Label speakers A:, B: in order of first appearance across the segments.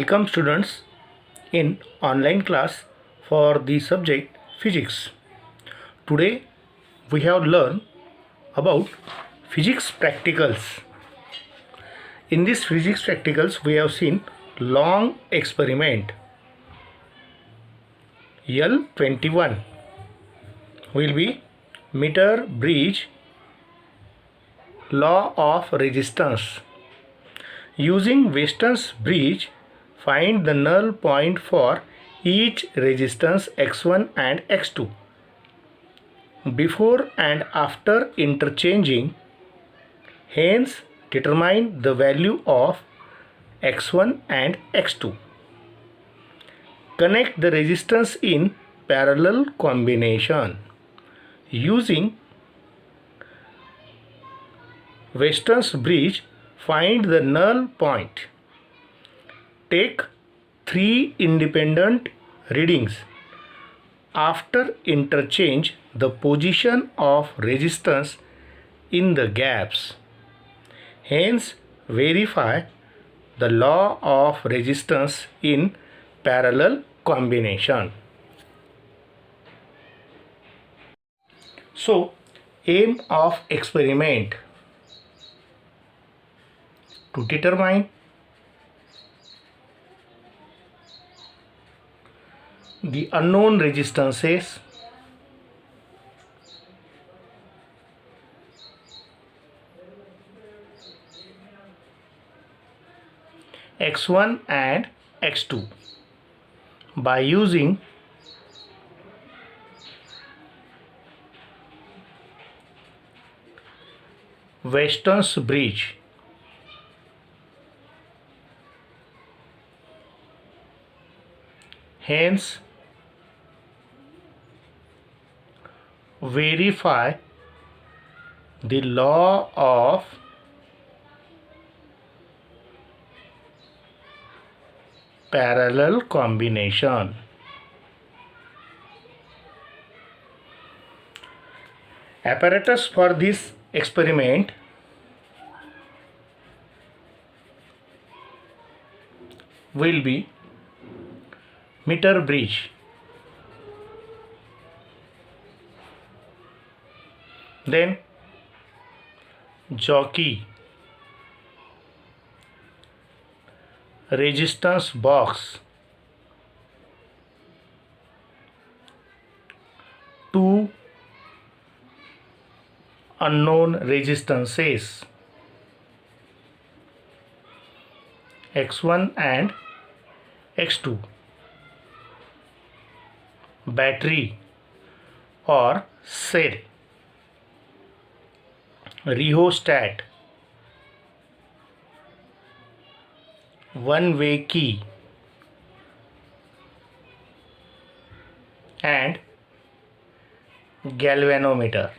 A: Welcome students in online class for the subject physics. Today we have learned about physics practicals. In this physics practicals we have seen long experiment. L21 will be meter bridge law of resistance. Using Weston's bridge, find the null point for each resistance x1 and x2. Before and after interchanging, hence determine the value of x1 and x2. Connect the resistance in parallel combination. Using Weston's bridge, find the null point. Take 3 independent readings. After interchange the position of resistance in the gaps. Hence verify the law of resistance in parallel combination. So, aim of experiment: to determine the unknown resistances x1 and x2 by using Weston's bridge. Hence verify the law of parallel combination. Apparatus for this experiment will be meter bridge, then jockey, resistance box, 2 unknown resistances x1 and x2, battery or cell, rheostat, one-way key, and galvanometer.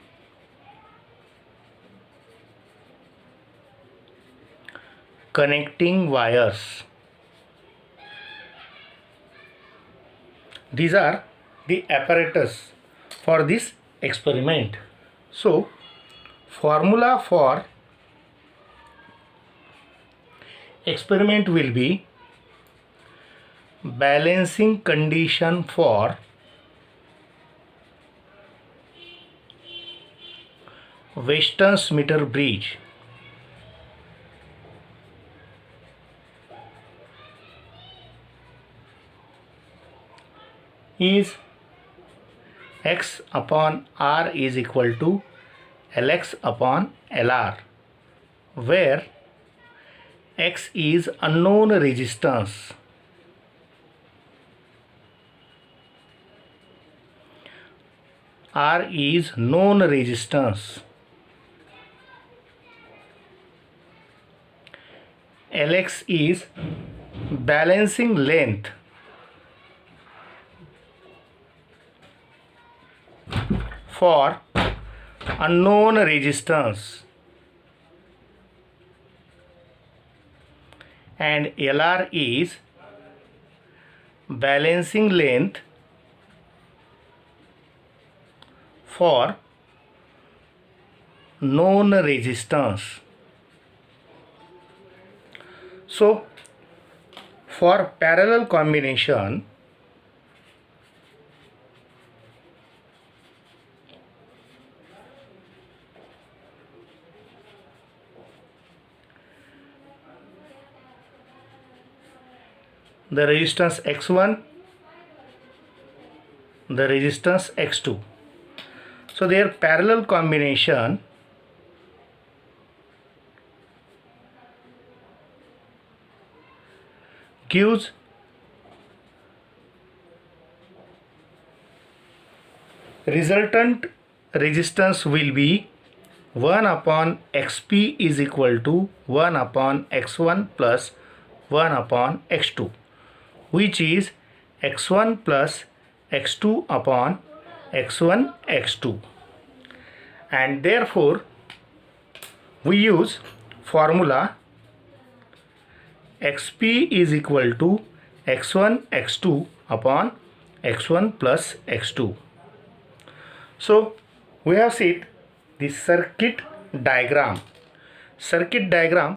A: Connecting wires. These are the apparatus for this experiment. So, formula for experiment will be balancing condition for Weston's meter bridge is x upon r is equal to Lx upon Lr, where x is unknown resistance, r is known resistance, Lx is balancing length, for unknown resistance, and Lr is balancing length for known resistance. So For parallel combination, the resistance x1, the resistance x2. So their parallel combination gives resultant resistance will be 1 upon xp is equal to 1 upon x1 plus 1 upon x2, which is x1 plus x2 upon x1 x2, and therefore we use formula xp is equal to x1 x2 upon x1 plus x2. So we have seen the circuit diagram. Circuit diagram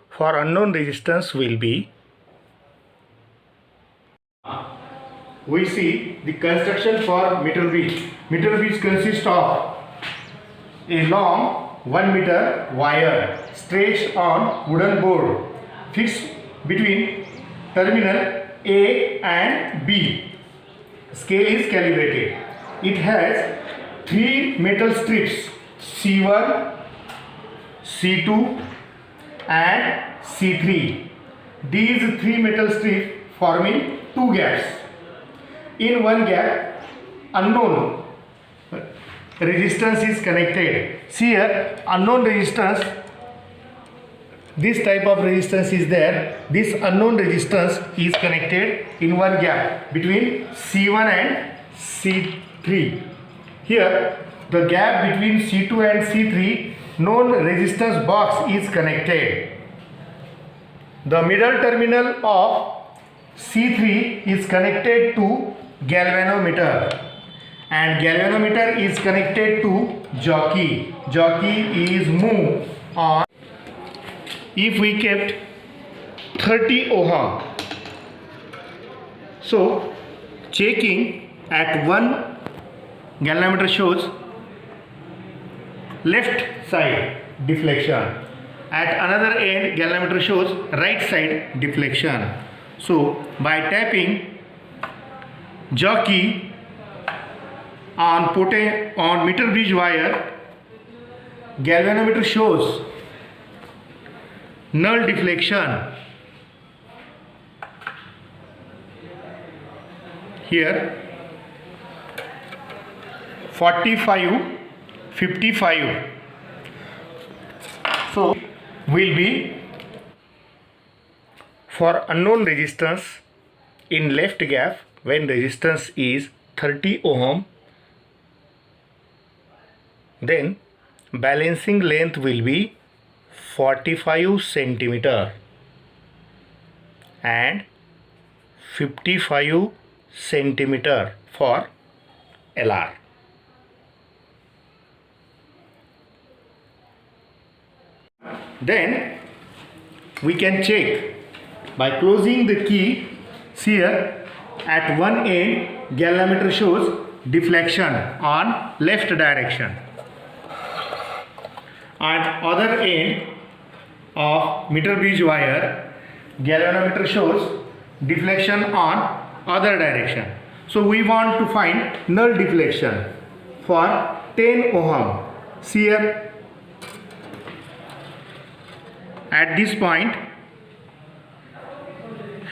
A: for unknown resistance will be, we see the construction for meter bridge. Meter bridge consists of a long 1 meter wire stretched on wooden board fixed between terminal A and B. Scale is calibrated. It has 3 metal strips C1, C2 and C3. These 3 metal strips forming 2 gaps. In one gap, unknown resistance is connected. See here, unknown resistance, this type of resistance is there. This unknown resistance is connected in one gap between C1 and C3. Here, the gap between C2 and C3, known resistance box is connected. The middle terminal of C3 is connected to galvanometer, and galvanometer is connected to jockey. Jockey is moved on. If we kept 30 ohm, so checking at one galvanometer shows left side deflection, at another end galvanometer shows right side deflection. So by tapping jockey on meter bridge wire, galvanometer shows null deflection. Here 45, 55. So will be for unknown resistance in left gap when resistance is 30 ohm, then balancing length will be 45 centimeter and 55 centimeter for LR. Then we can check by closing the key. See here, at one end galvanometer shows deflection on left direction, and other end of meter bridge wire galvanometer shows deflection on other direction. So we want to find null deflection for 10 ohm. See here, at this point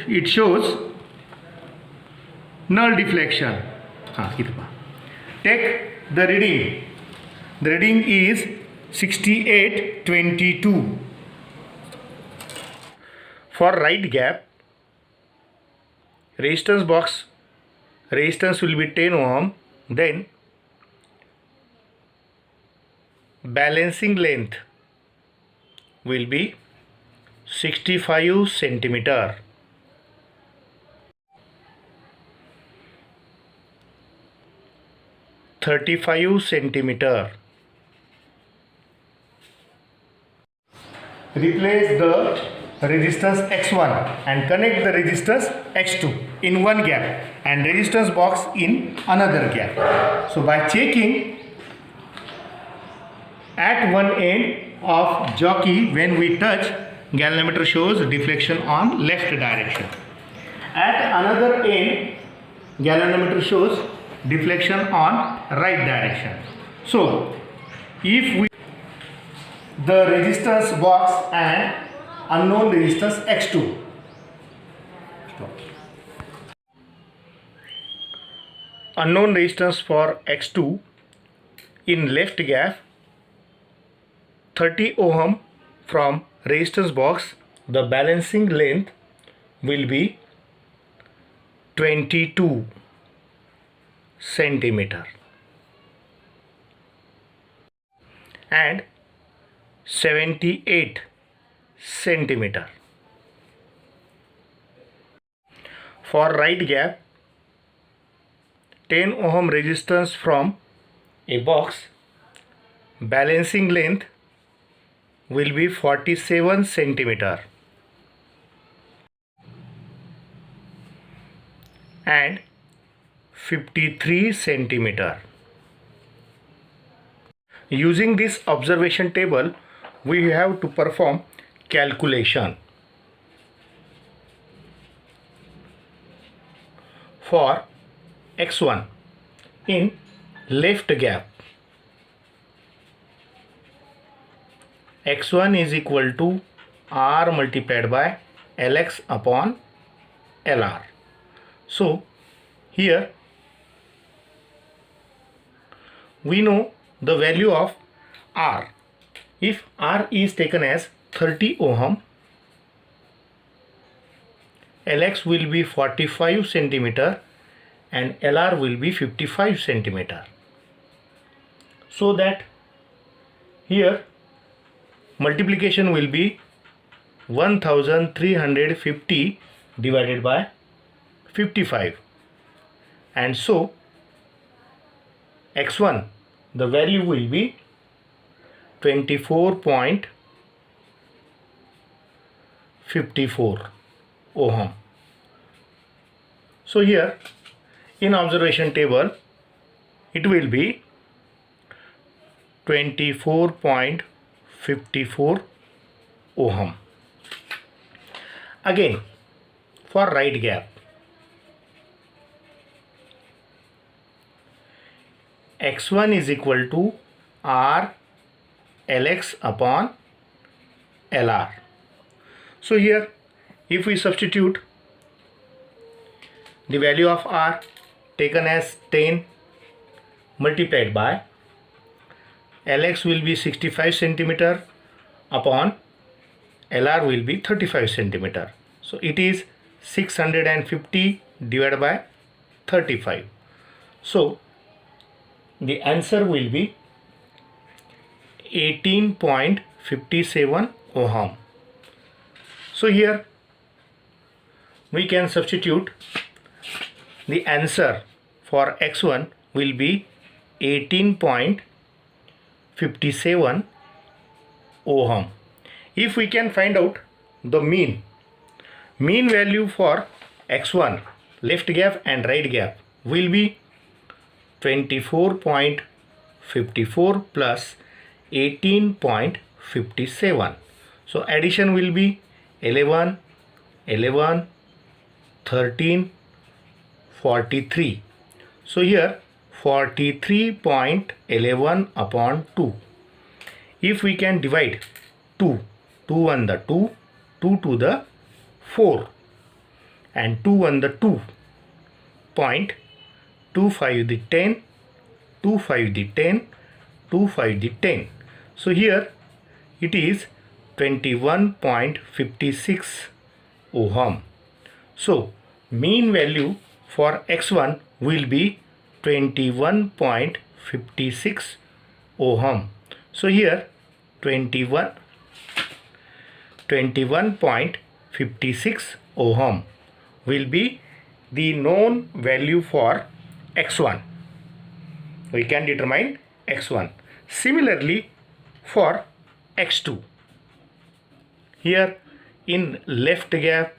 A: it shows null deflection. Take the reading. The reading is 6822. For right gap, resistance box resistance will be 10 ohm, then balancing length will be 65 centimeter. $35 centimeter. Replace the resistance x1 and connect the resistance x2 in one gap and resistance box in another gap. So by checking at one end of jockey, when we touch, galvanometer shows deflection on left direction. At another end, galvanometer shows deflection on right direction. So if we the resistance box and unknown resistance x2. Unknown resistance for x2 in left gap 30 ohm from resistance box. The balancing length will be 22 centimeter and 78 centimeter. For right gap 10 ohm resistance from a box, balancing length will be 47 centimeter and 53 centimeter. Using this observation table, we have to perform calculation. For x1 in left gap, x1 is equal to R multiplied by Lx upon Lr. So here we know the value of R. If R is taken as 30 ohm, Lx will be 45 centimeter and Lr will be 55 centimeter. So that here multiplication will be 1350 divided by 55, and so x1 the value will be 24.54 ohm. So here in observation table it will be 24.54 ohm. Again for right gap, x1 is equal to R Lx upon Lr. So here if we substitute the value of R taken as 10 multiplied by Lx will be 65 centimeter upon Lr will be 35 centimeter. So it is 650 divided by 35. So the answer will be 18.57 ohm. So here we can substitute the answer for x1 will be 18.57 ohm. If we can find out the mean value for x1 left gap and right gap will be 24.54 plus 18.57. So addition will be 11, 11, 13, 43. So here 43.11 upon 2. If we can divide 2, 2 1 the 2, 2 to the 4 and 2 1 the 2, point 2 5 the 10, 2 5 the 10, 2 5 the 10. So here it is 21.56 ohm. So mean value for x1 will be 21.56 ohm. So here 21.56 ohm will be the known value for x1. We can determine x1. Similarly for x2, here in left gap,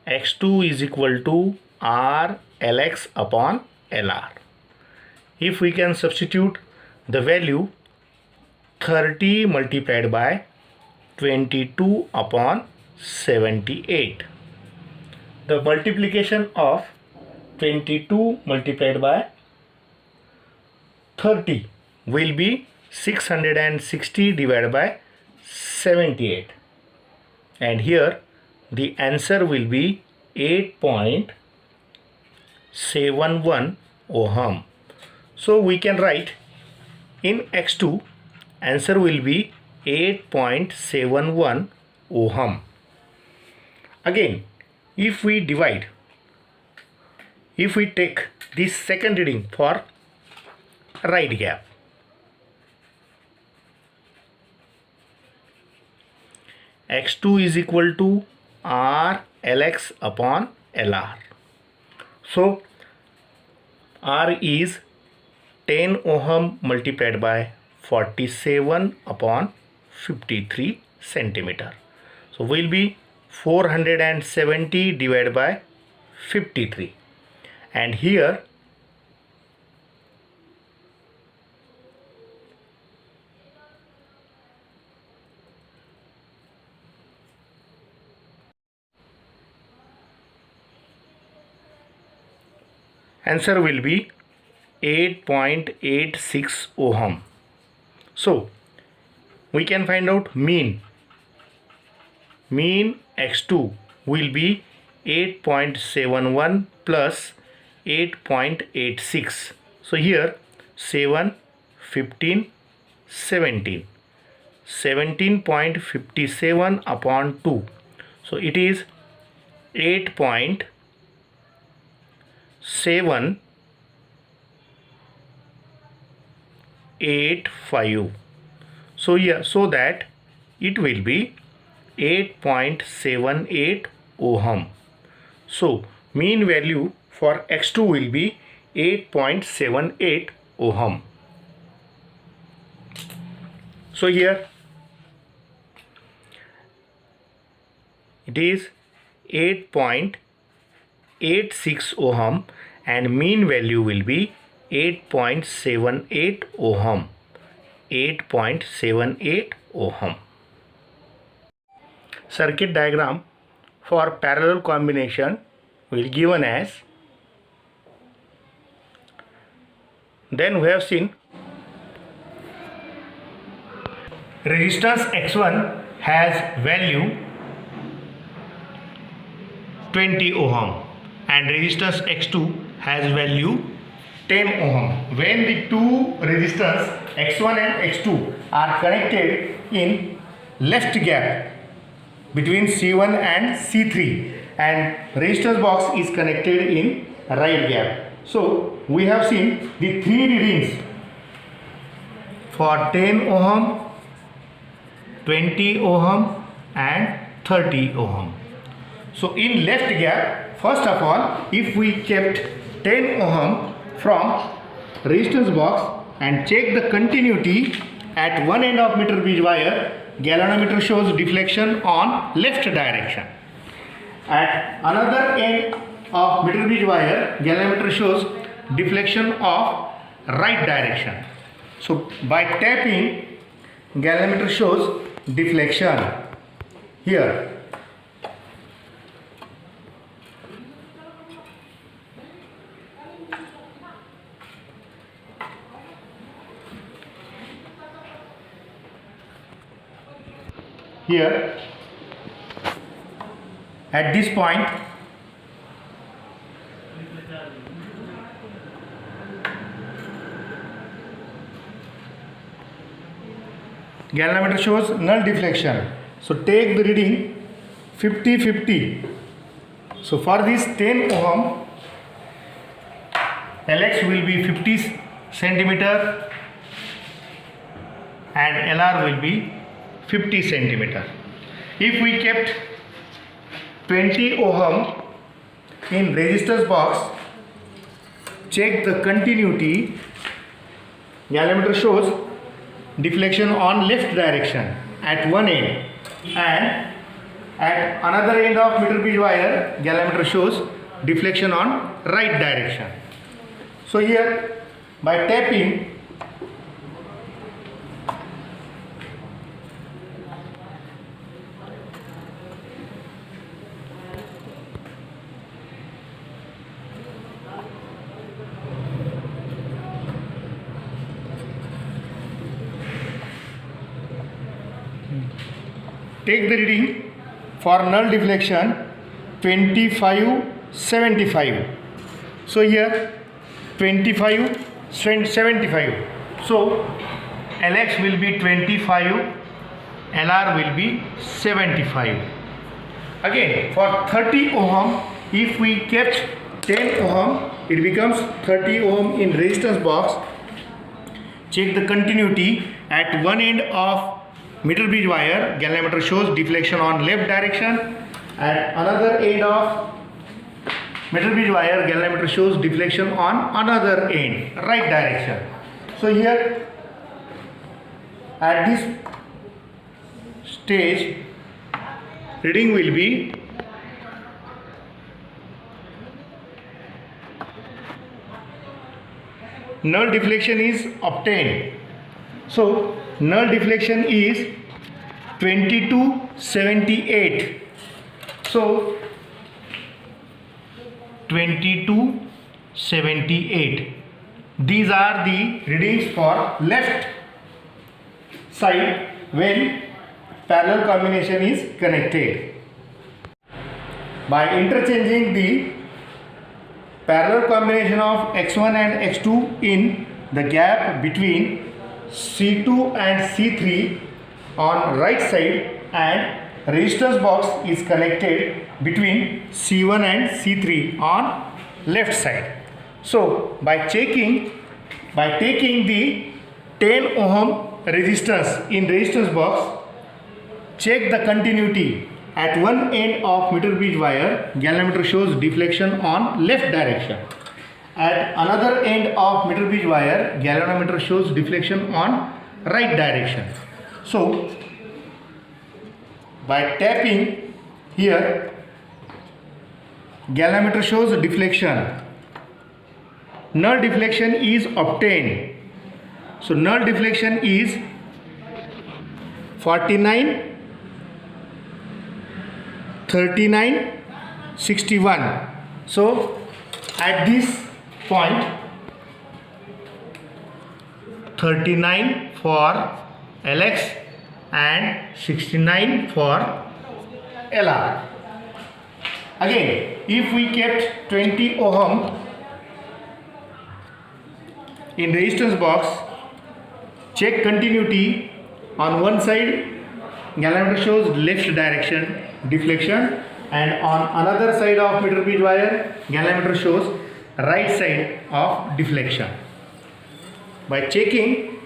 A: x2 is equal to r Lx upon Lr. If we can substitute the value 30 multiplied by 22 upon 78. The multiplication of 22 multiplied by 30 will be 660 divided by 78, and here the answer will be 8.71 ohm. So we can write in x2 answer will be 8.71 ohm. Again, if we take this second reading for right gap, x2 is equal to r Lx upon Lr. So r is 10 ohm multiplied by 47 upon 53 centimeter. So will be 470 divided by 53, and here answer will be 8.86 ohm. So we can find out mean x2 will be 8.71 plus 8.86. So here 7, 15, 17, 17.57 upon 2. So it is 8.785. So yeah, so that it will be 8.78 ohm. So mean value for x2 will be 8.78 ohm. So here it is 8.86 ohm and mean value will be 8.78 ohm. 8.78 ohm. Circuit diagram for parallel combination will given as. Then we have seen resistance x1 has value 20 ohm and resistance x2 has value 10 ohm. When the two resistors x1 and x2 are connected in left gap between C1 and C3 and resistance box is connected in right gap. So we have seen the three readings for 10 ohm, 20 ohm and 30 ohm. So in left gap, first of all, if we kept 10 ohm from resistance box and check the continuity at one end of meter bridge wire, galvanometer shows deflection on left direction. At another end of meter bridge wire, galvanometer shows deflection of right direction. So by tapping, galvanometer shows deflection here. Here at this point galvanometer shows null deflection. So take the reading 50-50. So for this 10 ohm, Lx will be 50 centimeter and Lr will be 50 centimeter. If we kept 20 ohm in resistance box, check the continuity, galvanometer shows deflection on left direction at one end. and at another end of meter bridge wire galvanometer shows deflection on right direction. So here by tapping take the reading for null deflection 2575. So here 2575. So Lx will be 25, Lr will be 75. Again for 30 ohm, if we kept 10 ohm, it becomes 30 ohm in resistance box. Check the continuity at one end of meter bridge wire galvanometer shows deflection on left direction. At another end of meter bridge wire galvanometer shows deflection on another end, right direction. So here at this stage reading will be null deflection is obtained. So null deflection is 2278. So 2278. These are the readings for left side when parallel combination is connected. By interchanging the parallel combination of x1 and x2 in the gap between C2 and C3 on right side and resistance box is connected between C1 and C3 on left side. So by taking the 10 ohm resistance in resistance box, check the continuity. At one end of meter bridge wire galvanometer shows deflection on left direction. At another end of meter bridge wire galvanometer shows deflection on right direction. So by tapping here galvanometer shows deflection. Null deflection is obtained. So null deflection is 49, 39, 61. So at this point 39 for Lx and 69 for Lr. Again, if we kept 20 ohm in resistance box, check continuity. On one side galvanometer shows left direction deflection, and on another side of meter bridge wire galvanometer shows right side of deflection. By checking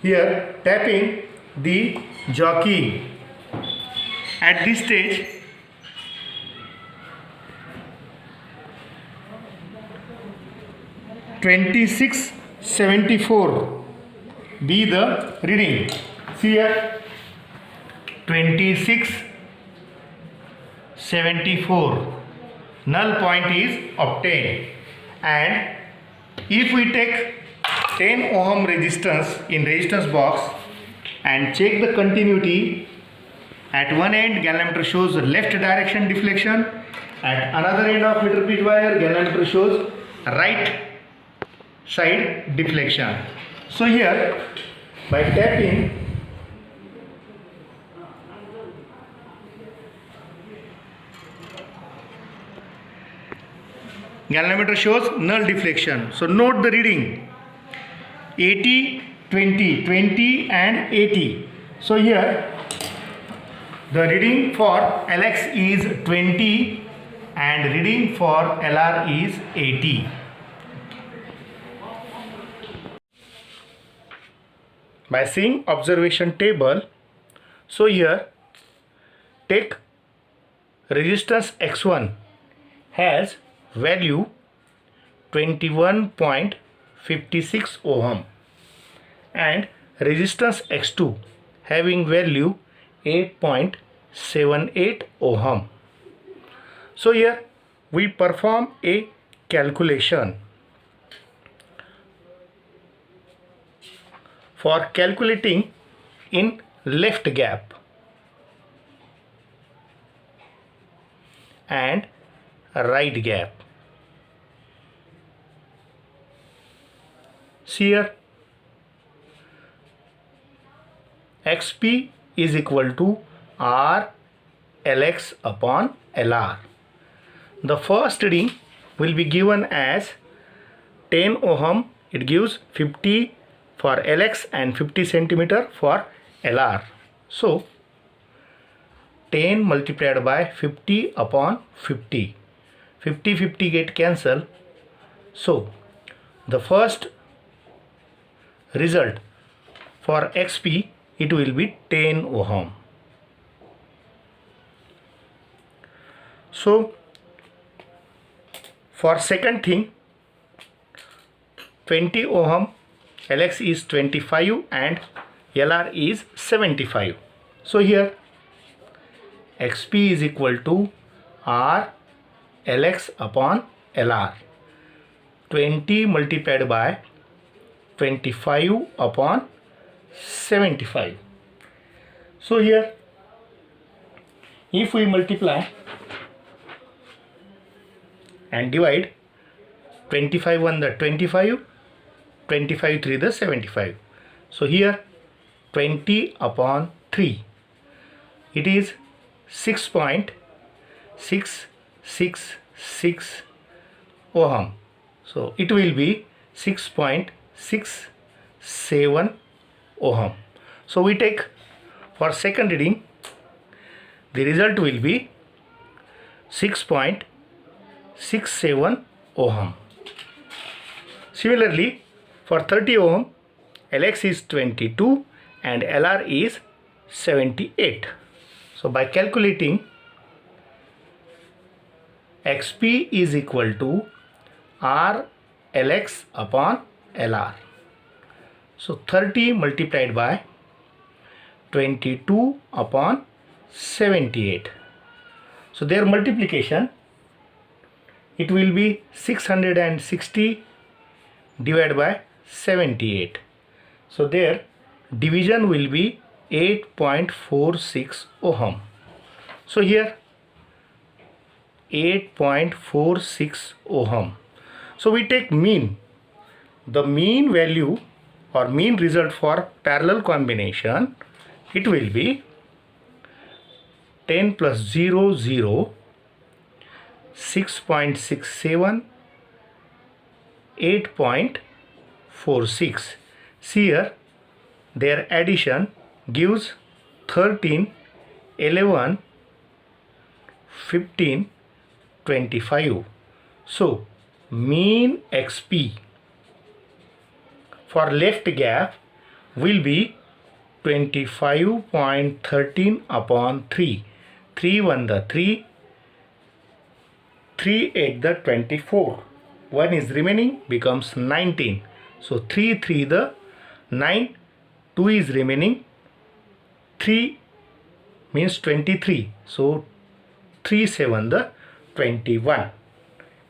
A: here, tapping the jockey at this stage (2674) be the reading. See here 2674, null point is obtained. And if we take 10 ohm resistance in resistance box and check the continuity, at one end galvanometer shows left direction deflection, at another end of meter bridge wire galvanometer shows right side deflection. So here by tapping galvanometer shows null deflection. So note the reading 80, 20, 20 and 80. So here the reading for Lx is 20 and reading for Lr is 80. By seeing observation table, so here take resistance x1 has value 21.56 ohm and resistance x2 having value 8.78 ohm. So here we perform a calculation. For calculating in left gap and right gap. See here, XP is equal to R Lx upon Lr. The first reading will be given as 10 ohm. It gives 50 for Lx and 50 centimeter for Lr. So 10 multiplied by 50 upon 50. 50 get cancelled. So the first result for XP, it will be 10 ohm. So for second thing, 20 ohm, Lx is 25 and Lr is 75. So here XP is equal to R Lx upon Lr. 20 multiplied by 25 upon 75. So here if we multiply and divide, 25 1 the 25, 25 3 the 75. So here 20 upon 3, it is 6.666 ohm. So it will be 6.67 ohm. So we take for second reading, the result will be 6.67 ohm. Similarly, for 30 ohm, Lx is 22 and Lr is 78. So by calculating, XP is equal to R Lx upon Lr. So 30 multiplied by 22 upon 78. So their multiplication, it will be 660 divided by 78. So their division will be 8.46 ohm. So here 8.46 ohm. So we take mean. The mean value or mean result for parallel combination, it will be 10 plus 0 0, 6.67, 8.46. See here, their addition gives 13, 11, 15, 25. So mean XP for left gap will be 25.13 upon 3. 3 1 the 3, 3 8 the 24. 1 is remaining, becomes 19. So 3 3 the 9, 2 is remaining, 3 means 23. So 3 7 the 21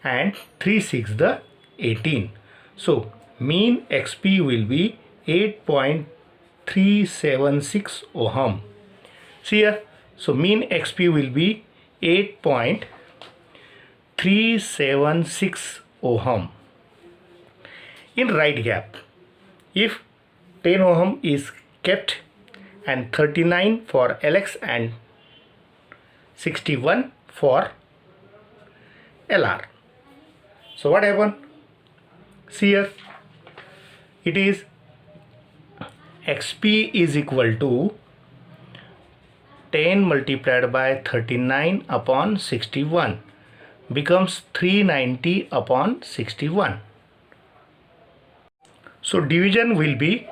A: and 3 6 the 18. So mean XP will be 8.376 ohm. See here, so mean XP will be 8.376 ohm. In right gap, if 10 ohm is kept and 39 for Lx and 61 for Lr. So what happened? See here, it is XP is equal to 10 multiplied by 39 upon 61 becomes 390 upon 61. So division will be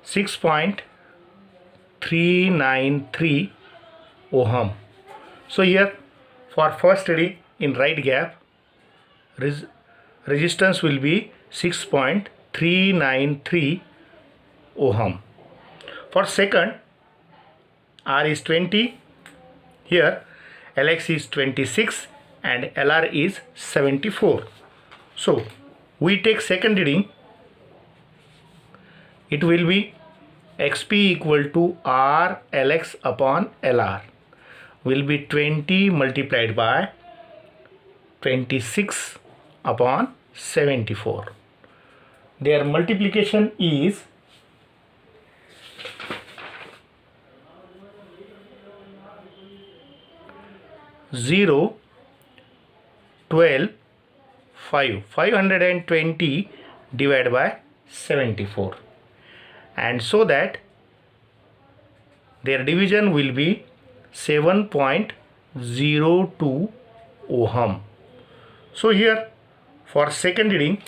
A: 6.393 ohm. So here for first reading in right gap, resistance will be 6.393 ohm. For second, R is 20. Here Lx is 26 and Lr is 74. So we take second reading. It will be xp equal to R Lx upon Lr will be 20 multiplied by 26 upon 74. Their multiplication is 0, 12, 5. 520 divided by 74. And so that their division will be 7.02 ohm. So here for second reading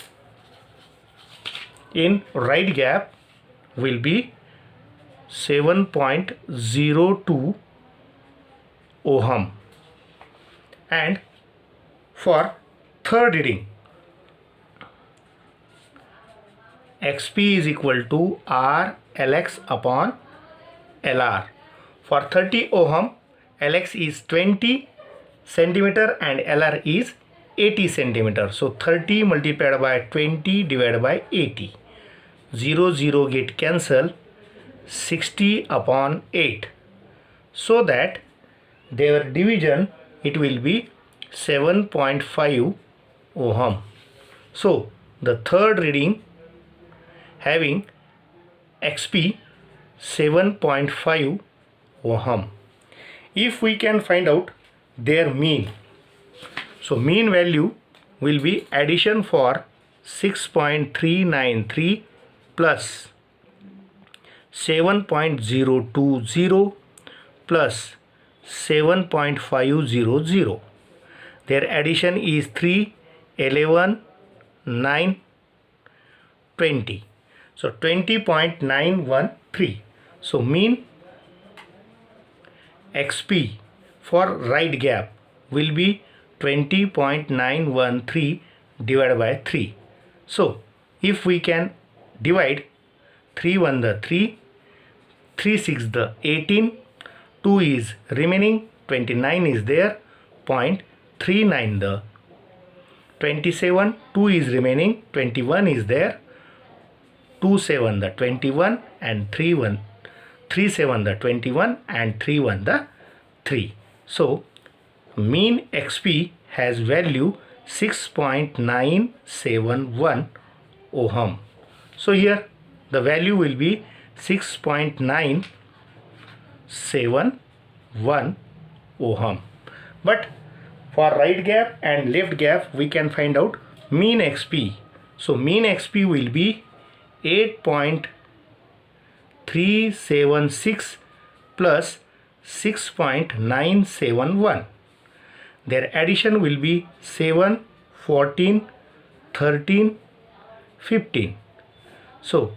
A: in right gap will be 7.02 ohm, and for third reading xp is equal to R Lx upon Lr. For 30 ohm, Lx is 20 centimeter and Lr is 80 centimeter. So 30 multiplied by 20 divided by 80. 0, 0 get cancel. 60 upon 8. So that their division it will be 7.5 ohm. So the third reading having xp 7.5 ohm. If we can find out their mean, so mean value will be addition for 6.393 plus 7.020 plus 7.500. Their addition is 3, 11, 9, 20. So 20.913. So mean xp for right gap will be 20.913 divided by 3. So if we can divide 3 1 the 3, 3 6 the 18, 2 is remaining, 29 is there, 0.39 the 27, 2 is remaining, 21 is there, 2 7 the 21 and 3 1, 3 7 the 21 and 3 1 the 3. So mean xp has value 6.971 ohm. So here the value will be 6.971 ohm. But for right gap and left gap we can find out mean xp. So mean xp will be 8.376 plus 6.971. Their addition will be 7, 14, 13, 15. So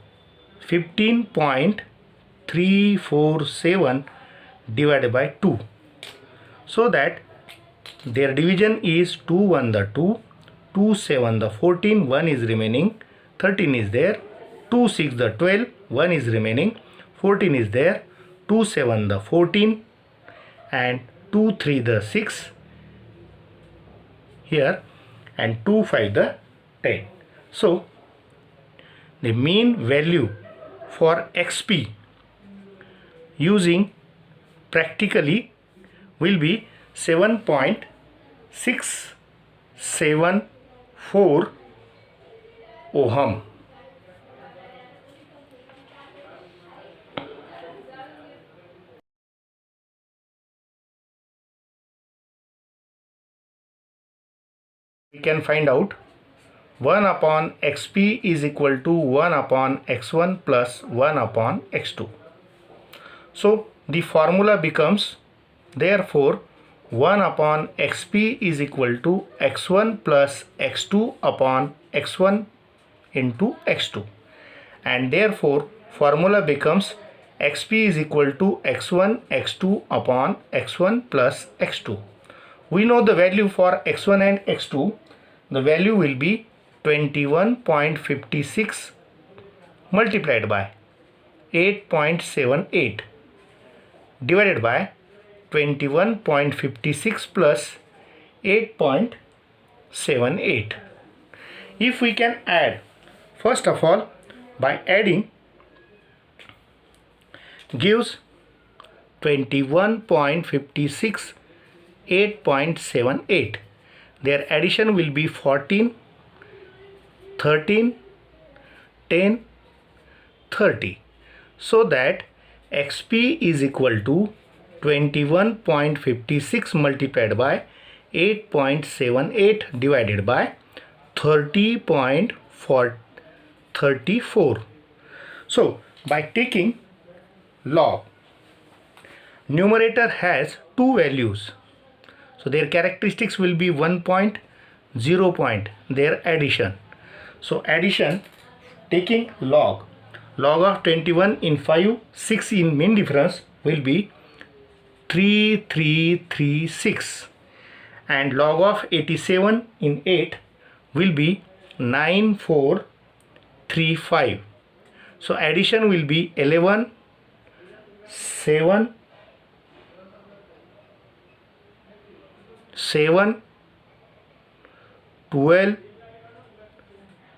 A: 15.347 divided by 2. So that their division is 2 1 the 2, 2 7 the 14, 1 is remaining, 13 is there, 2 6 the 12, 1 is remaining, 14 is there, 2 7 the 14 and 2 3 the 6 here and 2 5 the 10. So the mean value for xp using practically will be 7.674 ohm. We can find out 1 upon xp is equal to 1 upon x1 plus 1 upon x2. So the formula becomes therefore 1 upon xp is equal to x1 plus x2 upon x1 into x2, and therefore formula becomes xp is equal to x1 x2 upon x1 plus x2. We know the value for x1 and x2. The value will be 21.56 multiplied by 8.78 divided by 21.56 plus 8.78. If we can add, first of all, by adding gives 21.56 8.78. Their addition will be 14, 13, 10, 30. So that XP is equal to 21.56 multiplied by 8.78 divided by 30.34. So by taking log, numerator has two values, so their characteristics will be 1 point, 0 point, their addition. So addition, taking log of 21 in 5, 6 in mean difference will be 3336, and log of 87 in 8 will be 9435. So addition will be 11, 7, 12,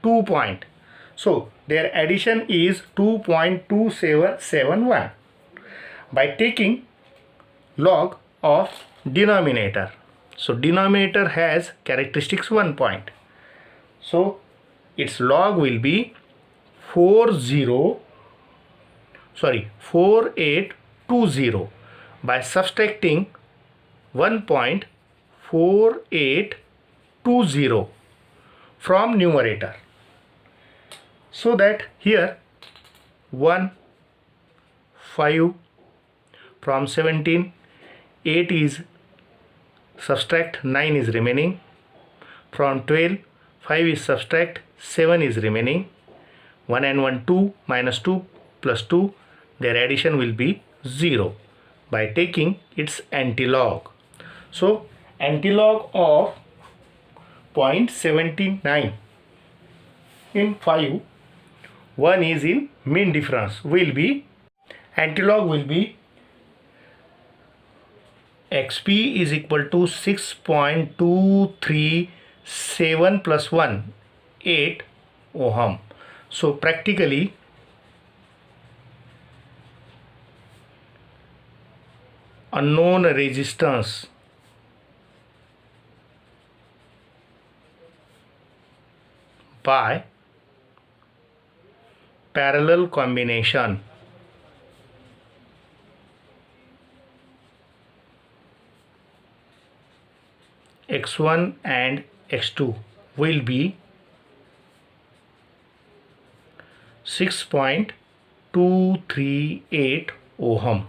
A: 2 point. So their addition is 2.2771 by taking log of denominator. So denominator has characteristics 1 point. So its log will be 4820 by subtracting 1.4820 from numerator. So that here 1, 5 from 17, 8 is subtract 9 is remaining. From 12, 5 is subtract 7 is remaining. 1 and 1 2 minus 2 plus 2, their addition will be 0 by taking its antilog. So antilog of 0.79 in 5, 1 is in mean difference, will be antilog will be XP is equal to 6.237 plus 1, 8 ohm. So practically unknown resistance by parallel combination X1 and X2 will be 6.238 ohm.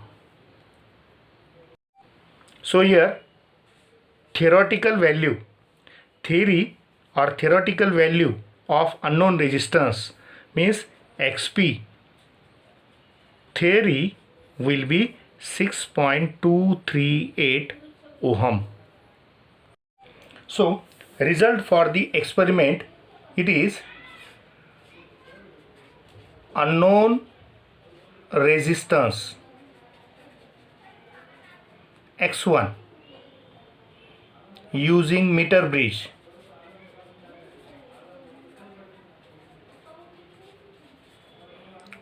A: So here theoretical value of unknown resistance means XP theory will be 6.238 ohm. So result for the experiment, it is unknown resistance X1 using meter bridge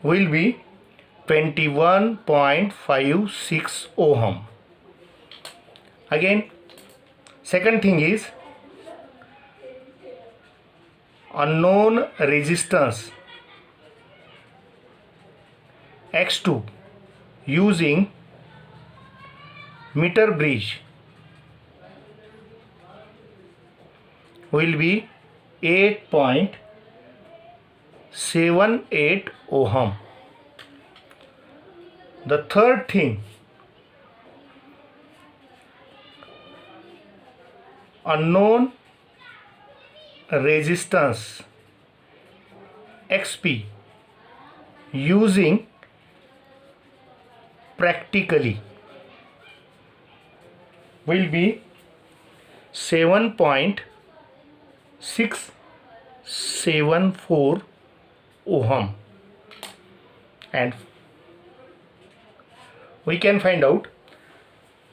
A: will be 21.56 ohm. Again, second thing is unknown resistance X2 using meter bridge will be 8.78 ohm. The third thing, unknown resistance XP using practically will be 7.674 ohm. And we can find out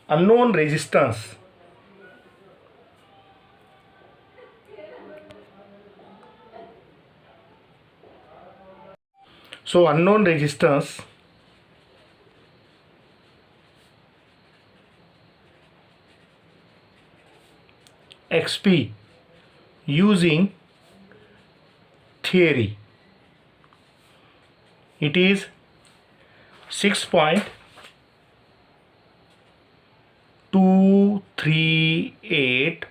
A: unknown resistance. So unknown resistance XP using theory, it is 6.238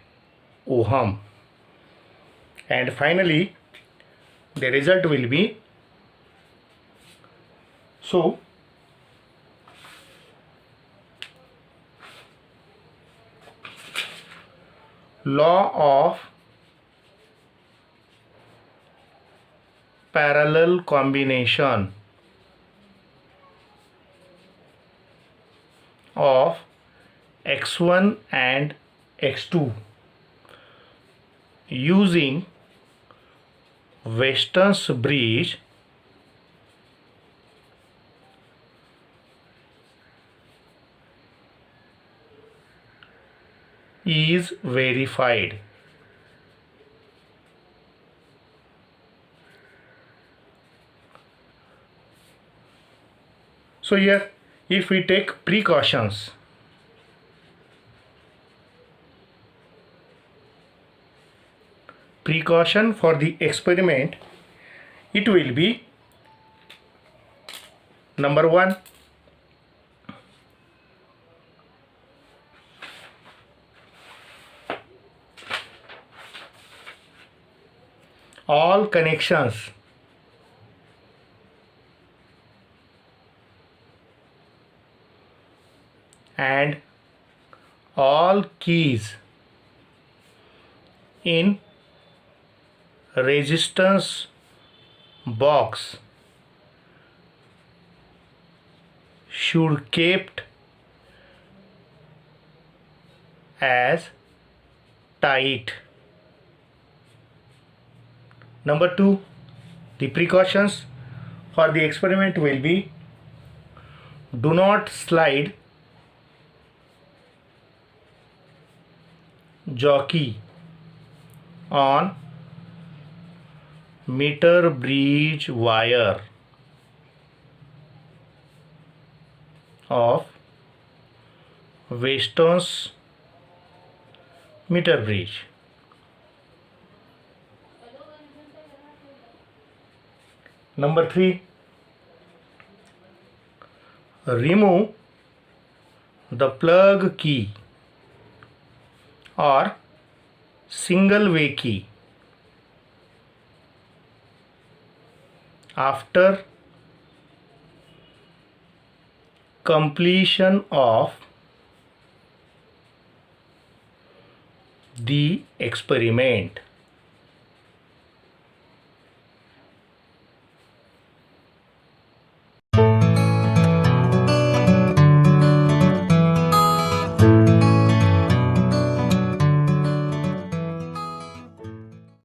A: ohm, and finally the result will be, so law of parallel combination of x1 and x2 using Weston's bridge is verified. So here, if we take precaution for the experiment, it will be: number 1, all connections and all keys in resistance box should kept as tight. Number 2, the precautions for the experiment will be: do not slide jockey on meter bridge wire of Weston's meter bridge. Number 3, remove the plug key or single way key after completion of the experiment.